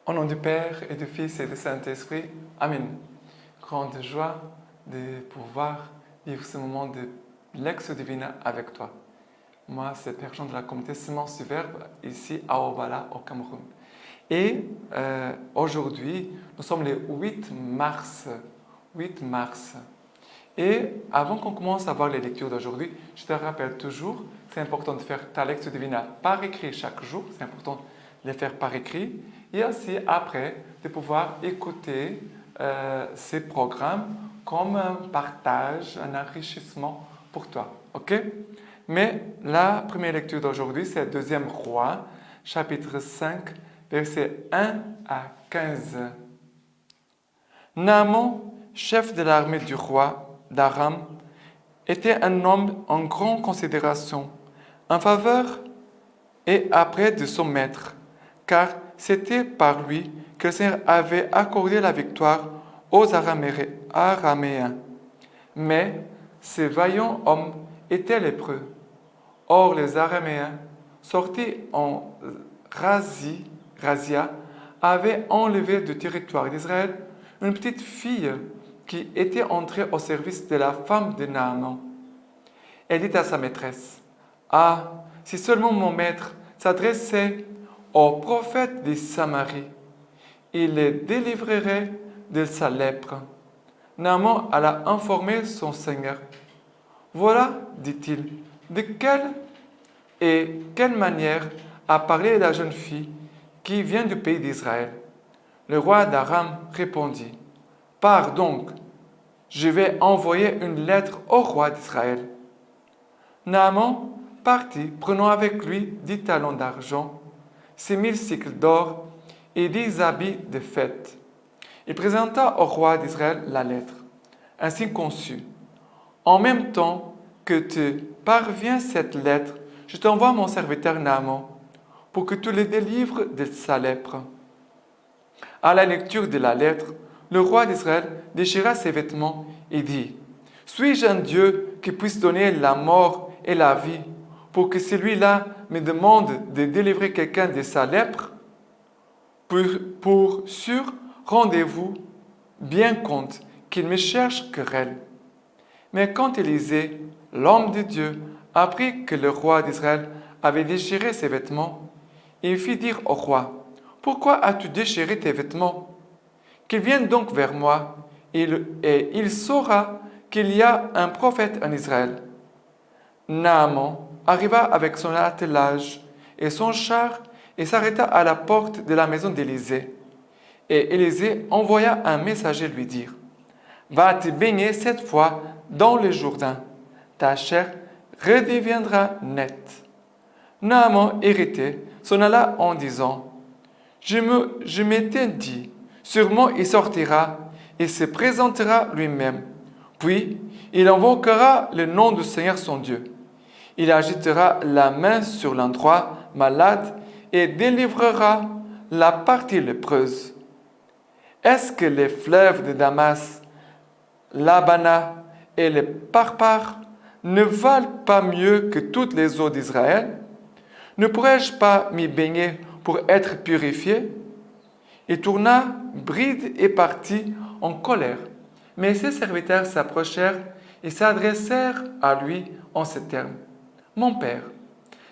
Au nom du Père et du Fils et du Saint-Esprit, Amen. Grande joie de pouvoir vivre ce moment de Lectio Divina avec toi. Moi, c'est Père Jean de la communauté Semence du Verbe, ici à Obala, au Cameroun. Et aujourd'hui, nous sommes le 8 mars. 8 mars. Et avant qu'on commence à voir les lectures d'aujourd'hui, je te rappelle toujours, c'est important de faire ta Lectio Divina par écrit chaque jour. C'est important de les faire par écrit. Et aussi, après, de pouvoir écouter ces programmes comme un partage, un enrichissement pour toi. OK? Mais la première lecture d'aujourd'hui, c'est 2e Roi, chapitre 5, versets 1 à 15. Naaman, chef de l'armée du roi d'Aram, était un homme en grande considération, en faveur et après de son maître, car c'était par lui que le Seigneur avait accordé la victoire aux Araméens. Mais ces vaillants hommes étaient lépreux. Or les Araméens, sortis en razzia, avaient enlevé du territoire d'Israël une petite fille qui était entrée au service de la femme de Naaman. Elle dit à sa maîtresse, « Ah, si seulement mon maître s'adressait au prophète de Samarie, il les délivrerait de sa lèpre. » Naaman alla informer son seigneur. « Voilà, dit-il, de quelle manière a parlé la jeune fille qui vient du pays d'Israël. » Le roi d'Aram répondit, « Pars donc, je vais envoyer une lettre au roi d'Israël. » Naaman partit, prenant avec lui 10 talents d'argent, 6000 cycles d'or et 10 habits de fête. Il présenta au roi d'Israël la lettre, ainsi conçue. « En même temps que te parvient cette lettre, je t'envoie mon serviteur Naaman, pour que tu le délivres de sa lèpre. » À la lecture de la lettre, le roi d'Israël déchira ses vêtements et dit, « Suis-je un Dieu qui puisse donner la mort et la vie pour que celui-là me demande de délivrer quelqu'un de sa lèpre? Pour sûr, rendez-vous bien compte qu'il me cherche querelle. » Mais quand Élisée, l'homme de Dieu, apprit que le roi d'Israël avait déchiré ses vêtements, il fit dire au roi, « Pourquoi as-tu déchiré tes vêtements? Qu'il vienne donc vers moi, et il saura qu'il y a un prophète en Israël. » Naaman arriva avec son attelage et son char et s'arrêta à la porte de la maison d'Élisée. Et Élisée envoya un messager lui dire, « Va te baigner cette fois dans le Jourdain, ta chair redeviendra nette. » Naaman, irrité, s'en alla en disant, « Je m'étais dit, sûrement il sortira et se présentera lui-même. Puis, il invoquera le nom du Seigneur son Dieu. Il agitera la main sur l'endroit malade et délivrera la partie lépreuse. Est-ce que les fleuves de Damas, l'Abana et les Parpar ne valent pas mieux que toutes les eaux d'Israël? Ne pourrais-je pas m'y baigner pour être purifié? » Il tourna bride et partit en colère. Mais ses serviteurs s'approchèrent et s'adressèrent à lui en ces termes. « Mon père,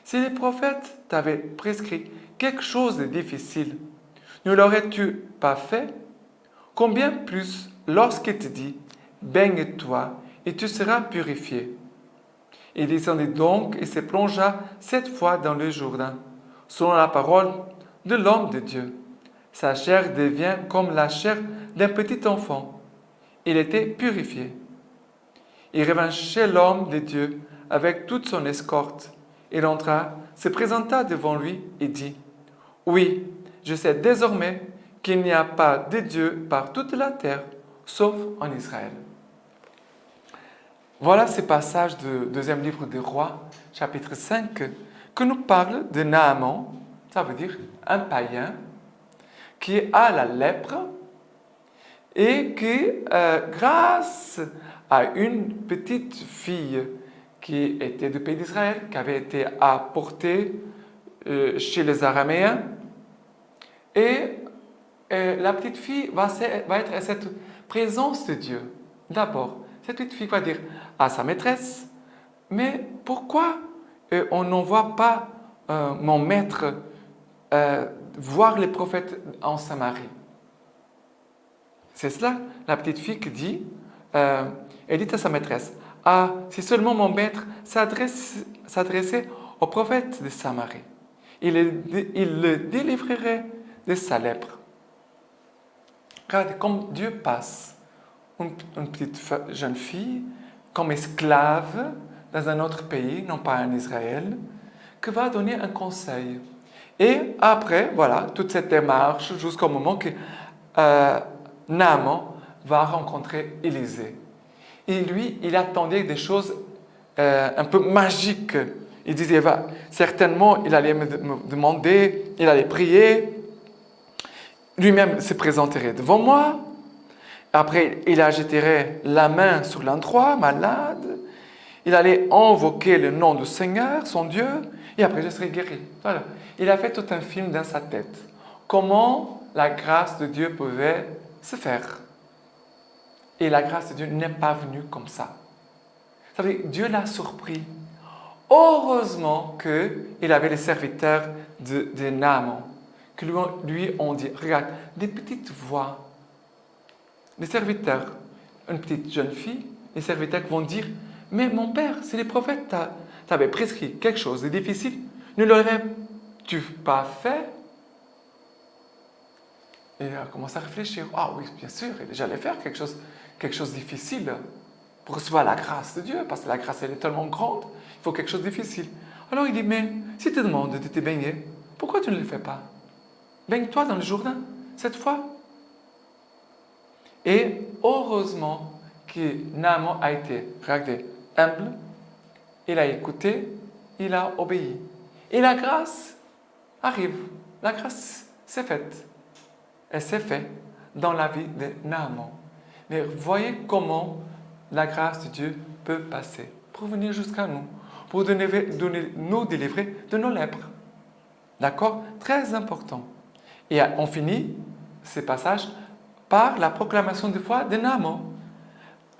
si les prophètes t'avaient prescrit quelque chose de difficile, ne l'aurais-tu pas fait? Combien plus lorsqu'il te dit, baigne-toi et tu seras purifié. » Il descendit donc et se plongea 7 fois dans le Jourdain, selon la parole de l'homme de Dieu. Sa chair devient comme la chair d'un petit enfant. Il était purifié. Il revint chez l'homme de Dieu avec toute son escorte. Il entra, se présenta devant lui et dit, « Oui, je sais désormais qu'il n'y a pas de Dieu par toute la terre, sauf en Israël. » Voilà ce passage du 2e livre des Rois, chapitre 5, que nous parle de Naaman, ça veut dire un païen, qui a la lèpre et qui, grâce à une petite fille qui était du pays d'Israël, qui avait été apportée chez les Araméens, et la petite fille va être à cette présence de Dieu. D'abord, cette petite fille va dire à sa maîtresse, mais pourquoi on n'envoie pas mon maître voir les prophètes en Samarie? C'est cela, la petite fille qui dit, elle dit à sa maîtresse, ah, si seulement mon maître s'adressait aux prophètes de Samarie, il le délivrerait de sa lèpre. Regardez, comme Dieu passe une petite jeune fille comme esclave dans un autre pays, non pas en Israël, qui va donner un conseil. Et après, voilà, toute cette démarche jusqu'au moment que Naaman va rencontrer Élisée. Et lui, il attendait des choses un peu magiques. Il disait, certainement, il allait me demander, il allait prier, lui-même se présenterait devant moi. Après, il agiterait la main sur l'endroit malade. Il allait invoquer le nom du Seigneur, son Dieu, et après, je serais guéri. Voilà. Il a fait tout un film dans sa tête. Comment la grâce de Dieu pouvait se faire. Et la grâce de Dieu n'est pas venue comme ça. Vous savez, Dieu l'a surpris. Heureusement qu'il avait les serviteurs de Naaman, qui lui ont dit, regarde, des petites voix, les serviteurs, une petite jeune fille, les serviteurs vont dire, mais mon père, c'est les prophètes, t'avais prescrit quelque chose de difficile, ne l'aurais-tu pas fait? Et il a commencé à réfléchir, ah oui, bien sûr, j'allais faire quelque chose de difficile pour recevoir la grâce de Dieu, parce que la grâce, elle est tellement grande, il faut quelque chose de difficile. Alors il dit, mais si tu te demandes de te baigner, pourquoi tu ne le fais pas? Baigne-toi dans le Jourdain, cette fois. Et heureusement que Naaman a été, regardez, humble, il a écouté, il a obéi. Et la grâce arrive, la grâce s'est faite. Elle s'est faite dans la vie de Naaman. Mais voyez comment la grâce de Dieu peut passer pour venir jusqu'à nous, pour nous délivrer de nos lèpres. D'accord? Très important. Et on finit ce passage par la proclamation de foi de Naaman.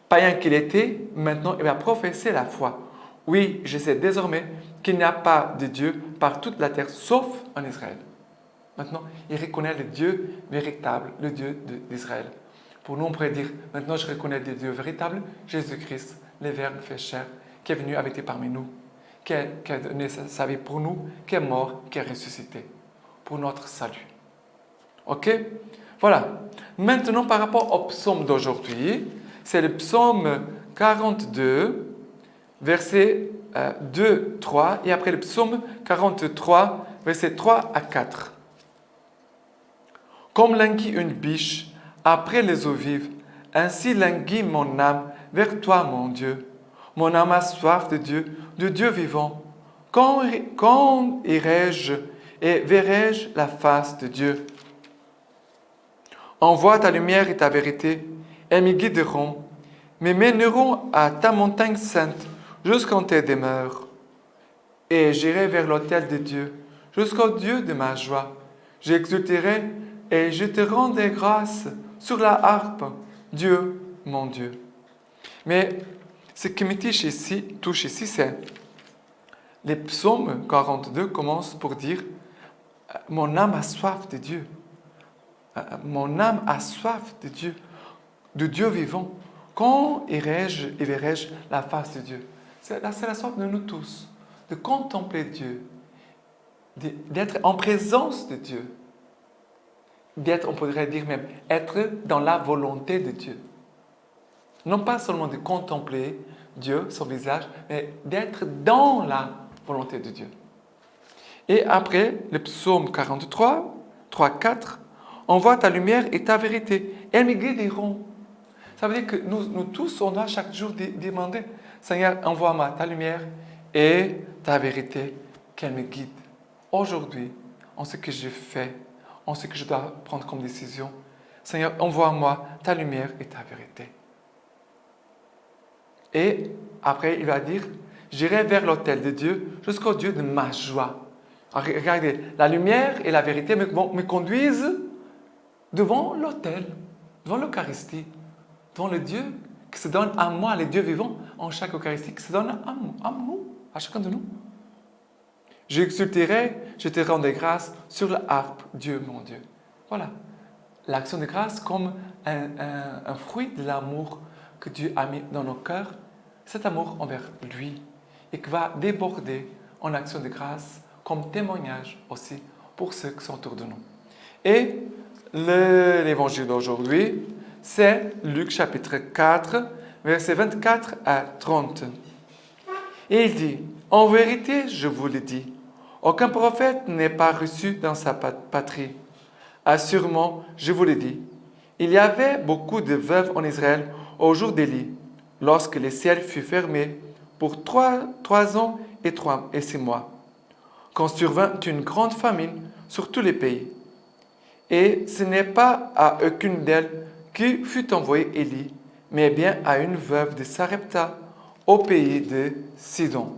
Païen qu'il était, maintenant il va professer la foi. Oui, je sais désormais qu'il n'y a pas de Dieu par toute la terre, sauf en Israël. Maintenant, il reconnaît le Dieu véritable, le Dieu d'Israël. Pour nous, on pourrait dire, maintenant je reconnais le Dieu véritable, Jésus-Christ, le Verbe fait chair, qui est venu habiter parmi nous, qui a donné sa vie pour nous, qui est mort, qui est ressuscité, pour notre salut. Ok? Voilà. Maintenant, par rapport au psaume d'aujourd'hui, c'est le psaume 42, versets 2, 3, et après le psaume 43, versets 3 à 4. Comme languit une biche après les eaux vives, ainsi languit mon âme vers toi, mon Dieu. Mon âme a soif de Dieu vivant. Quand irai-je et verrai-je la face de Dieu? Envoie ta lumière et ta vérité, elles me guideront, me mèneront à ta montagne sainte, jusqu'en tes demeures. Et j'irai vers l'autel de Dieu, jusqu'au Dieu de ma joie. J'exulterai et je te rendrai grâce sur la harpe, Dieu, mon Dieu. Mais ce qui me touche ici, c'est les psaumes 42 commencent pour dire « Mon âme a soif de Dieu ». Mon âme a soif de Dieu vivant. Quand irai-je et verrai-je la face de Dieu? C'est la soif de nous tous, de contempler Dieu, d'être en présence de Dieu, d'être, on pourrait dire même, être dans la volonté de Dieu. Non pas seulement de contempler Dieu, son visage, mais d'être dans la volonté de Dieu. Et après, le psaume 43, 3, 4, envoie ta lumière et ta vérité. Elles me guideront. Ça veut dire que nous tous, on doit chaque jour demander, Seigneur, envoie-moi ta lumière et ta vérité, qu'elle me guide. Aujourd'hui, en ce que je fais, en ce que je dois prendre comme décision, Seigneur, envoie-moi ta lumière et ta vérité. Et après, il va dire, j'irai vers l'autel de Dieu, jusqu'au Dieu de ma joie. Alors, regardez, la lumière et la vérité me conduisent devant l'autel, devant l'Eucharistie, devant le Dieu qui se donne à moi, les dieux vivants, en chaque Eucharistie, qui se donne à nous, à chacun de nous. J'exulterai, je te rendrai grâce sur la harpe, Dieu mon Dieu. Voilà, l'action de grâce comme un fruit de l'amour que Dieu a mis dans nos cœurs, cet amour envers lui, et qui va déborder en action de grâce comme témoignage aussi pour ceux qui sont autour de nous. Et l'évangile d'aujourd'hui, c'est Luc chapitre 4, versets 24 à 30. Et il dit, « En vérité, je vous le dis, aucun prophète n'est pas reçu dans sa patrie. Assurément, je vous le dis, il y avait beaucoup de veuves en Israël au jour d'Élie, lorsque le ciel fut fermé pour 3 ans et 6 mois, quand survint une grande famine sur tous les pays. Et ce n'est pas à aucune d'elles que fut envoyé Élie, mais bien à une veuve de Sarepta, au pays de Sidon.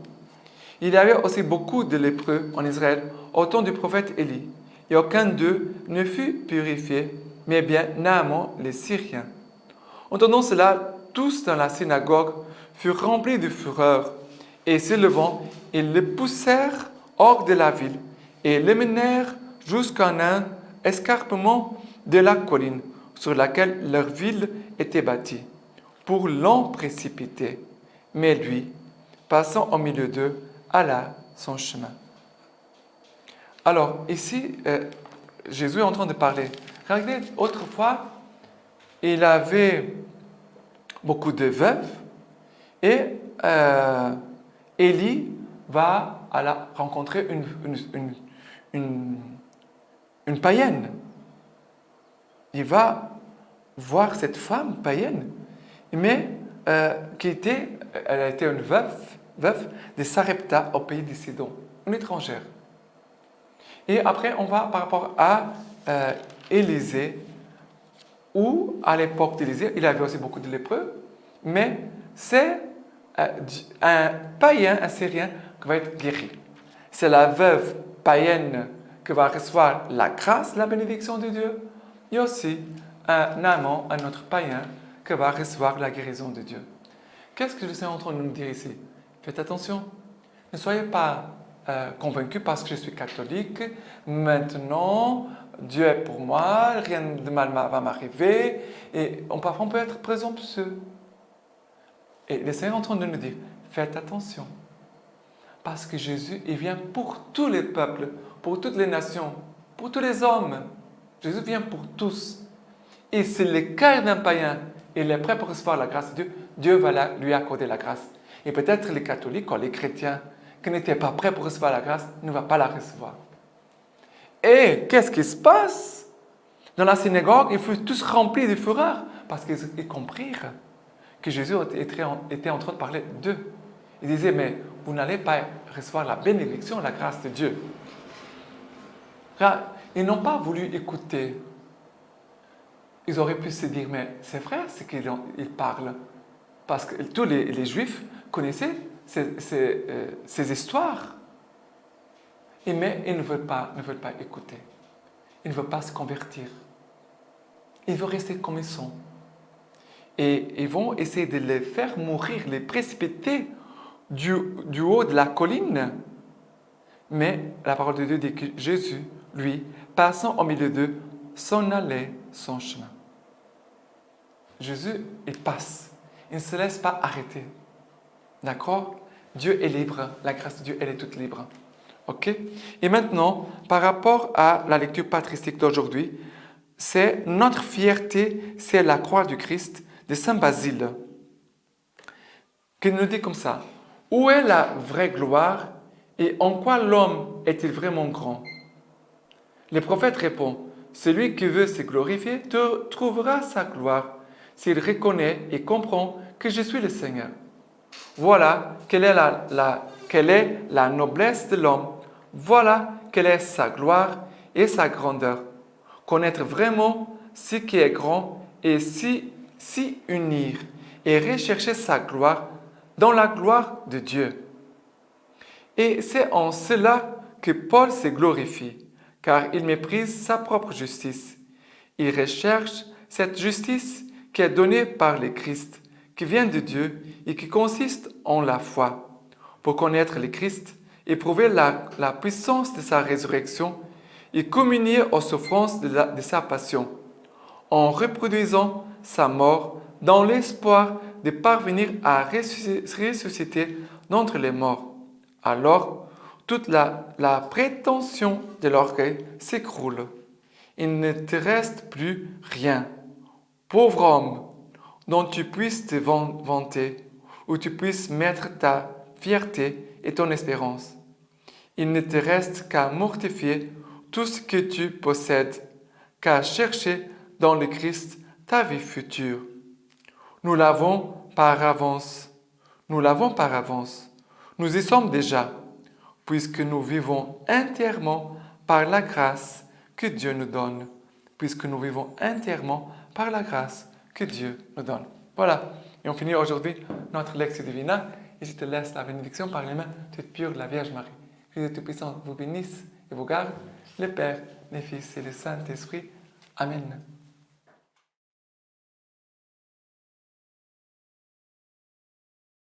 Il y avait aussi beaucoup de lépreux en Israël au temps du prophète Élie, et aucun d'eux ne fut purifié, mais bien Naaman les Syriens. Entendant cela, tous dans la synagogue furent remplis de fureur, et se levant, ils le poussèrent hors de la ville, et le menèrent jusqu'à un escarpement de la colline sur laquelle leur ville était bâtie, pour l'en précipiter. Mais lui, passant au milieu d'eux, alla son chemin. Alors, ici, Jésus est en train de parler. Regardez, autrefois, il avait beaucoup de veuves et Élie va rencontrer une païenne. Il va voir cette femme païenne, mais elle a été une veuve de Sarepta au pays de Sidon, une étrangère. Et après, on va par rapport à Élisée, où à l'époque d'Élisée, il avait aussi beaucoup de lépreux, mais c'est un païen, un Syrien, qui va être guéri. C'est la veuve païenne qui va recevoir la grâce, la bénédiction de Dieu. Il y a aussi un amant, un autre païen, qui va recevoir la guérison de Dieu. Qu'est-ce que je suis en train de nous dire ici? Faites attention. Ne soyez pas convaincus parce que je suis catholique. Maintenant, Dieu est pour moi, rien de mal va m'arriver. Et parfois, on peut être présomptueux. Et le Seigneur est en train de nous dire, faites attention. Parce que Jésus, il vient pour tous les peuples, pour toutes les nations, pour tous les hommes. Jésus vient pour tous. Et si le cœur d'un païen, il est prêt pour recevoir la grâce de Dieu, Dieu va lui accorder la grâce. Et peut-être les catholiques ou les chrétiens qui n'étaient pas prêts pour recevoir la grâce ne vont pas la recevoir. Et qu'est-ce qui se passe? Dans la synagogue, ils furent tous remplis de fureur parce qu'ils comprirent que Jésus était en train de parler d'eux. Il disait, mais vous n'allez pas recevoir la bénédiction, la grâce de Dieu. Ils n'ont pas voulu écouter. Ils auraient pu se dire, mais c'est vrai ce qu'ils parlent. Parce que tous les Juifs connaissaient ces histoires. Mais ils ne veulent pas écouter. Ils ne veulent pas se convertir. Ils veulent rester comme ils sont. Et ils vont essayer de les faire mourir, les précipiter du haut de la colline. Mais la parole de Dieu dit que Jésus, lui, passant au milieu d'eux, s'en allait son chemin. Jésus, il passe. Il ne se laisse pas arrêter. D'accord? Dieu est libre. La grâce de Dieu, elle est toute libre. OK? Et maintenant, par rapport à la lecture patristique d'aujourd'hui, c'est notre fierté, c'est la croix du Christ de Saint Basile, qui nous dit comme ça. Où est la vraie gloire et en quoi l'homme est-il vraiment grand? Le prophète répond, celui qui veut se glorifier trouvera sa gloire s'il reconnaît et comprend que je suis le Seigneur. Voilà quelle est la noblesse de l'homme. Voilà quelle est sa gloire et sa grandeur. Connaître vraiment ce qui est grand et s'y unir et rechercher sa gloire dans la gloire de Dieu. Et c'est en cela que Paul se glorifie, car il méprise sa propre justice. Il recherche cette justice qui est donnée par le Christ, qui vient de Dieu et qui consiste en la foi. Pour connaître le Christ, éprouver la puissance de sa résurrection et communier aux souffrances de sa passion, en reproduisant sa mort dans l'espoir de parvenir à ressusciter d'entre les morts. Alors, toute la prétention de l'orgueil s'écroule. Il ne te reste plus rien. Pauvre homme, dont tu puisses te vanter, où tu puisses mettre ta fierté et ton espérance. Il ne te reste qu'à mortifier tout ce que tu possèdes, qu'à chercher dans le Christ ta vie future. Nous l'avons par avance. Nous l'avons par avance. Nous y sommes déjà, puisque nous vivons entièrement par la grâce que Dieu nous donne. Puisque nous vivons entièrement par la grâce que Dieu nous donne. Voilà. Et on finit aujourd'hui notre lecture divina. Et je te laisse la bénédiction par les mains toute pure de la Vierge Marie. Que Dieu Tout-Puissant vous bénisse et vous garde, le Père, le Fils et le Saint-Esprit. Amen.